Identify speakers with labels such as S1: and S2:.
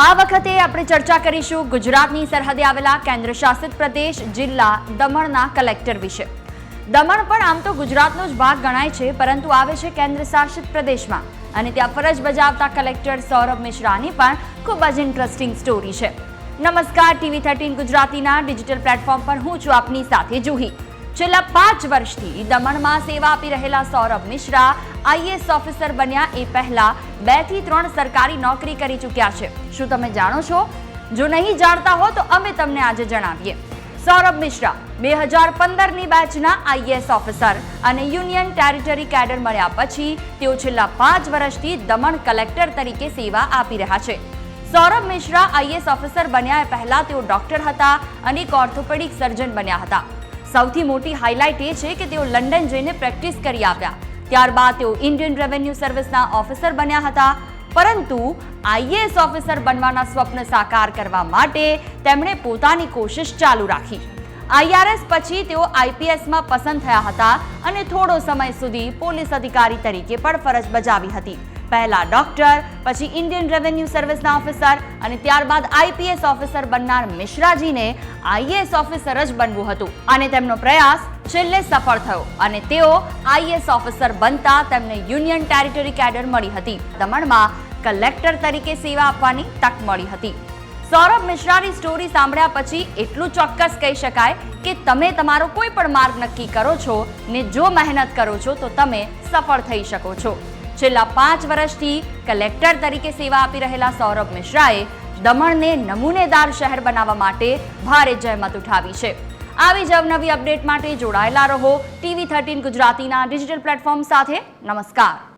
S1: આ વખતે આપણે ચર્ચા કરીશું ગુજરાતની સરહદે આવેલા કેન્દ્ર શાસિત પ્રદેશ જિલ્લા દમણના કલેક્ટર વિશે। દમણ પણ આમ તો ગુજરાતનો જ ભાગ ગણાય છે, પરંતુ આવે છે કેન્દ્ર શાસિત પ્રદેશમાં અને ત્યાં ફરજ બજાવતા કલેક્ટર સૌરભ મિશ્રાની પણ ખૂબ જ ઇન્ટરેસ્ટિંગ સ્ટોરી છે। નમસ્કાર, ટીવી 13 ગુજરાતીના ડિજિટલ પ્લેટફોર્મ પર હું છું આપની સાથે જુહી। છેલ્લા 5 વર્ષથી દમણમાં સેવા આપી રહેલા સૌરભ મિશ્રા આઈએએસ ઓફિસર બન્યા એ પહેલા 2 થી 3 સરકારી નોકરી કરી ચૂક્યા છે। શું તમે જાણો છો? જો નહીં જાણતા હો તો અમે તમને આજે જણાવીએ। સૌરભ મિશ્રા 2015ની બેચના આઈએએસ ઓફિસર અને યુનિયન ટેરિટરી કેડર મળ્યા પછી તેઓ છેલ્લા 5 વર્ષથી દમણ કલેક્ટર તરીકે સેવા આપી રહ્યા છે। સૌરભ મિશ્રા આઈએએસ ઓફિસર બન્યા એ પહેલા તેઓ ડોક્ટર હતા અને એક ઓર્થોપેડિક સર્જન બન્યા હતા। સૌથી મોટી હાઇલાઇટ એ છે કે તેઓ લંડન જઈને પ્રેક્ટિસ કરી આવ્યા। ત્યારબાદ તેઓ ઇન્ડિયન રેવન્યુ સર્વિસના ઓફિસર બન્યા હતા, પરંતુ આઈએએસ ઓફિસર બનવાના સ્વપ્ન સાકાર કરવા માટે તેમણે પોતાની કોશિશ ચાલુ રાખી। આઈઆરએસ પછી તેઓ આઈપીએસમાં પસંદ થયા હતા અને થોડો સમય સુધી પોલીસ અધિકારી તરીકે પણ ફરજ બજાવી હતી। પહેલા ડોક્ટર, પછી ઇન્ડિયન રેવન્યુ સર્વિસના ઓફિસર અને ત્યારબાદ આઈપીએસ ઓફિસર બનનાર મિશ્રાજીને આઈએએસ ઓફિસર જ બનવું હતું અને તેમનો પ્રયાસ છેલ્લે સફળ થયો અને તેઓ આઈએએસ ઓફિસર બનતા તેમને યુનિયન ટેરિટરી કેડર મળી હતી। દમણમાં કલેક્ટર તરીકે સેવા આપવાની તક મળી હતી। સૌરભ મિશ્રાની સ્ટોરી સાંભળ્યા પછી એટલું ચોક્કસ કહી શકાય કે તમે તમારો કોઈ પણ માર્ગ નક્કી કરો છો ને જો મહેનત કરો છો તો તમે સફળ થઈ શકો છો। છેલ્લા 5 વર્ષથી કલેક્ટર તરીકે સેવા આપી રહેલા સૌરભ મિશ્રાએ દમણને નમૂનેદાર શહેર બનાવવા માટે ભારે જહેમત ઉઠાવી છે। આવી જ અવનવી અપડેટ માટે જોડાયેલા રહો ટીવી 13 ગુજરાતીના ડિજિટલ પ્લેટફોર્મ સાથે। નમસ્કાર।